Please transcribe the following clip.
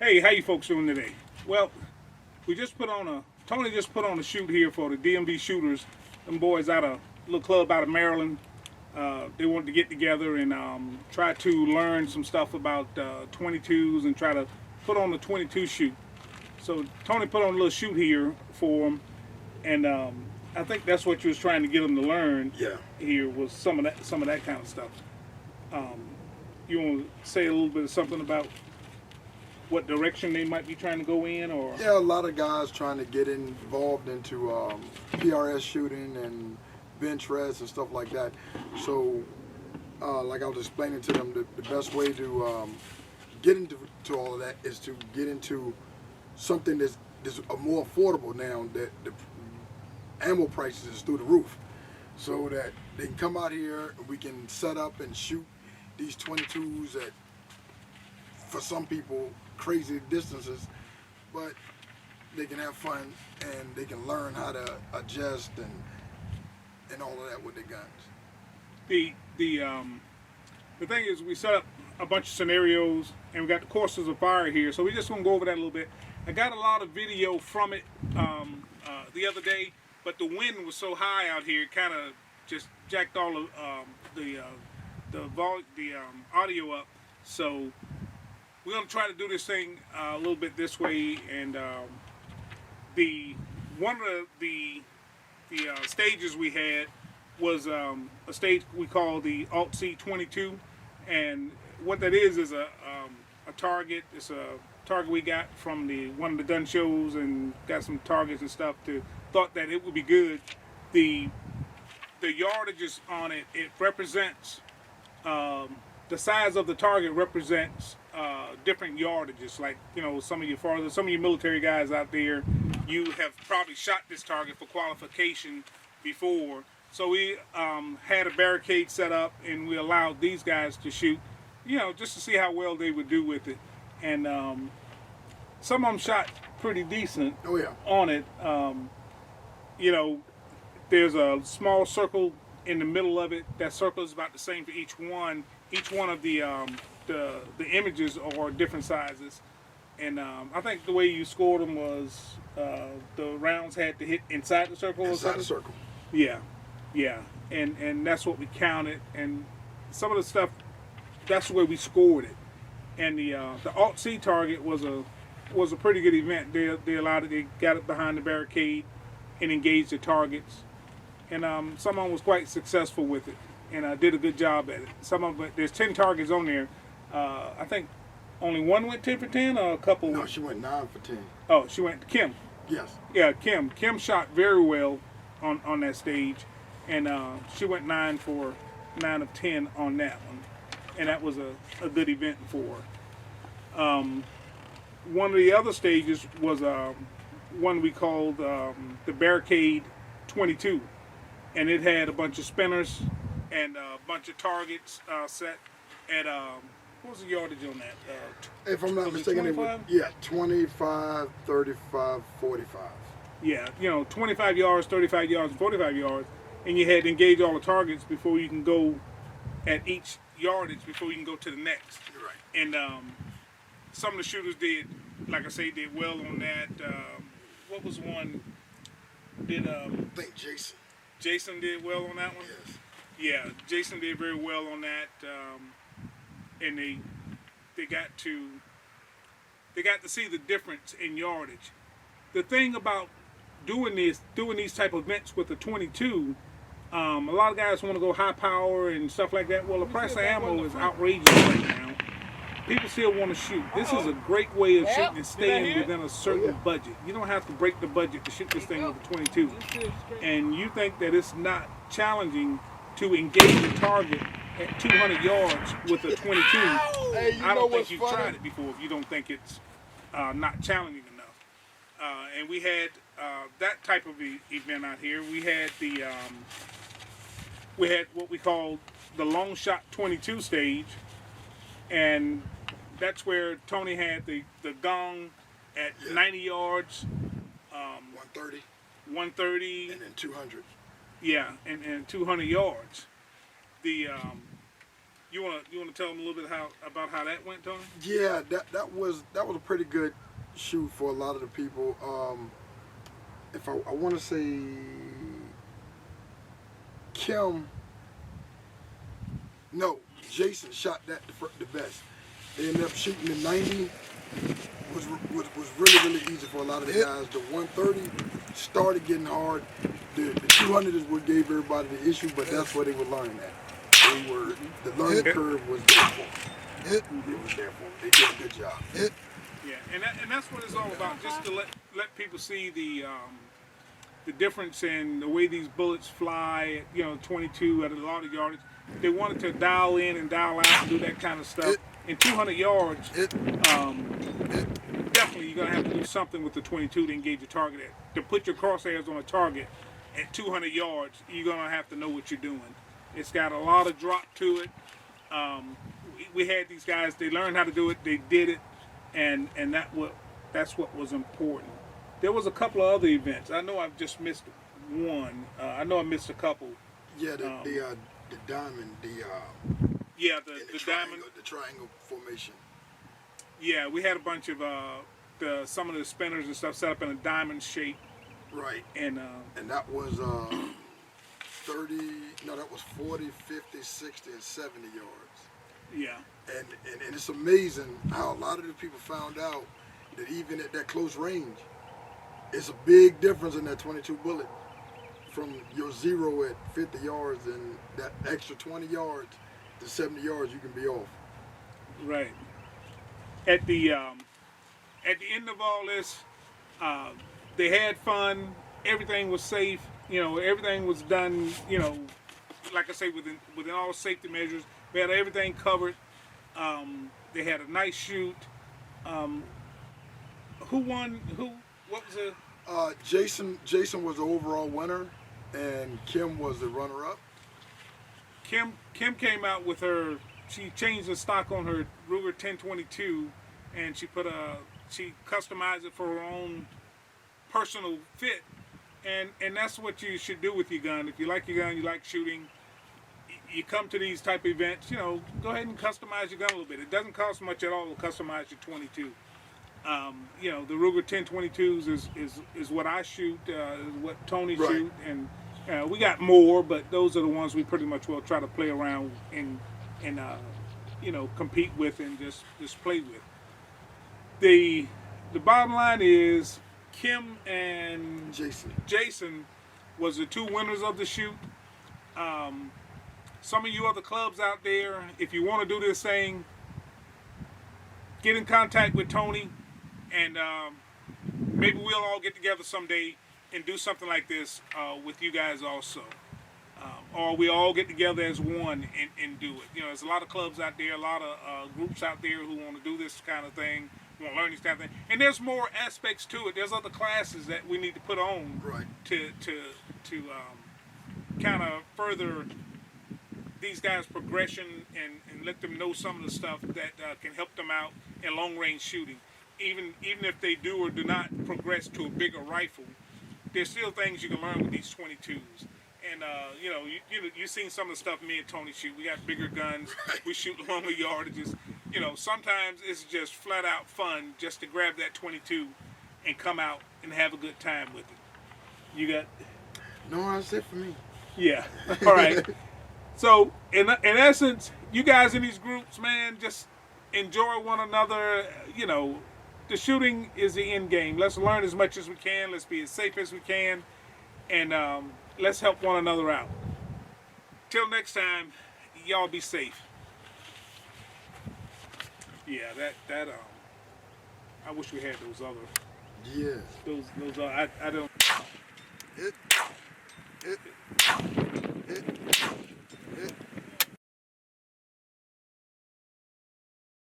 Hey, how you folks doing today? Well, we just put on a Tony just put on a shoot here for the DMV Shooters. Them boys out of a little club out of Maryland. They wanted to get together and try to learn some stuff about 22s and try to put on the 22 shoot. So Tony put on a little shoot here for them, and I think that's what you was trying to get them to learn. Yeah. Here was some of that kind of stuff. Um, you want to say a little bit of something about what direction they might be trying to go in, or Yeah, a lot of guys trying to get involved into PRS shooting and bench rest and stuff like that. So, like I was explaining to them, the best way to get into all of that is to get into something that's more affordable now. That the ammo prices is through the roof, so that they can come out here and we can set up and shoot these 22s at, for some people, crazy distances, but they can have fun and they can learn how to adjust and all of that with their guns. the the um, the thing is, we set up a bunch of scenarios, and we got the courses of fire here. So we just gonna go over that a little bit. I got a lot of video from it the other day, but the wind was so high out here, it kind of just jacked all of the audio up. So we're gonna try to do this thing a little bit this way, and the one of the stages we had was a stage we call the Alt C 22, and what that is a target. It's a target we got from one of the gun shows, and got some targets and stuff. Thought that it would be good. The yardages on it, it represents the size of the target represents different yardages. Like, some of your military guys out there, you have probably shot this target for qualification before. So we had a barricade set up, and we allowed these guys to shoot, just to see how well they would do with it. And some of them shot pretty decent. Oh yeah. On it. There's a small circle in the middle of it. That circle is about the same for each one. Each one of the images are different sizes, and I think the way you scored them was the rounds had to hit inside the circle or Inside something. the circle. Yeah, and that's what we counted. And some of the stuff, that's the way we scored it. And the Alt C target was a pretty good event. They allowed it. They got it behind the barricade and engaged the targets. And some of them was quite successful with it, and did a good job at it. Some of it, there's 10 targets on there. I think only one went 10 for 10, or a couple. No, she went 9 for 10. Oh, she went Kim. Yes. Yeah, Kim. Kim shot very well on that stage, and she went 9 of 10 on that one, and that was a good event for her. One of the other stages was one we called the Barricade 22. And it had a bunch of spinners and a bunch of targets set at, what was the yardage on that? If I'm not mistaken, it was 25, 35, 45. Yeah, 25 yards, 35 yards, and 45 yards. And you had to engage all the targets before you can go at each yardage, before you can go to the next. You're right. And some of the shooters did, like I say, did well on that. What was one? I think Jason did well on that one? Yes. Yeah, Jason did very well on that, and they got to see the difference in yardage. The thing about doing these type of events with the 22, a lot of guys want to go high power and stuff like that. Well, the price of ammo is outrageous right now. People still want to shoot. This is a great way of shooting and staying within a certain budget. You don't have to break the budget to shoot this thing with a 22. And you think that it's not challenging to engage a target at 200 yards with a 22. Hey, I don't think you've tried it before if you don't think it's not challenging enough. And we had that type of event out here. We had what we called the long shot 22 stage, and that's where Tony had the gong at 90 yards, 130, 130, and then 200. Yeah, and 200 yards. The You wanna tell them a little bit about how that went, Tony? Yeah, that was a pretty good shoot for a lot of the people. If I want to say Kim, no, Jason shot that the best. They ended up shooting the 90. Was really easy for a lot of the guys. The 130 started getting hard. The 200 is what gave everybody the issue, but that's where they were learning at. The learning curve was there for them. It was there for them. They did a good job. Yeah, and that's what it's all about. Just to let people see the difference in the way these bullets fly. 22 at a lot of yardage. They wanted to dial in and dial out and do that kind of stuff. In 200 yards, definitely you're gonna have to do something with the 22 to engage your target at. To put your crosshairs on a target at 200 yards, you're gonna have to know what you're doing. It's got a lot of drop to it. We had these guys; they learned how to do it. They did it, and that's what was important. There was a couple of other events. I know I've just missed one. I know I missed a couple. Yeah, the diamond, yeah, the the triangle, diamond, the triangle formation. Yeah, we had a bunch of some of the spinners and stuff set up in a diamond shape. Right. And that was 30. No, that was 40, 50, 60, and 70 yards. Yeah. And it's amazing how a lot of the people found out that even at that close range, it's a big difference in that 22 bullet from your zero at 50 yards and that extra 20 yards to 70 yards you can be off. Right. At the end of all this, they had fun. Everything was safe. Everything was done. Like I say, within all safety measures, we had everything covered. They had a nice shoot. Who won? What was it? Jason was the overall winner, and Kim was the runner-up. Kim came out with her. She changed the stock on her Ruger 1022, and she customized it for her own personal fit, and that's what you should do with your gun. If you like your gun, you like shooting, you come to these type of events. Go ahead and customize your gun a little bit. It doesn't cost much at all to customize your 22. The Ruger 1022s is what I shoot, is what Tony shoot, and we got more, but those are the ones we pretty much will try to play around and compete with and just play with. The bottom line is Kim and Jason was the two winners of the shoot. Some of you other clubs out there, if you want to do this thing, get in contact with Tony, and maybe we'll all get together someday and do something like this with you guys also. Or we all get together as one and do it. There's a lot of clubs out there, a lot of groups out there who want to do this kind of thing, want to learn this kind of thing. And there's more aspects to it. There's other classes that we need to put on to kind of further these guys' progression and let them know some of the stuff that can help them out in long-range shooting. Even if they do or do not progress to a bigger rifle, there's still things you can learn with these 22s. And you've seen some of the stuff me and Tony shoot. We got bigger guns. We shoot longer yardages. Sometimes it's just flat out fun just to grab that 22 and come out and have a good time with it. You got? No, that's it for me. Yeah. All right. So in essence, you guys in these groups, man, just enjoy one another. The shooting is the end game. Let's learn as much as we can. Let's be as safe as we can, and let's help one another out. Till next time, y'all be safe. Yeah, that I wish we had those other. Yeah. Those I don't.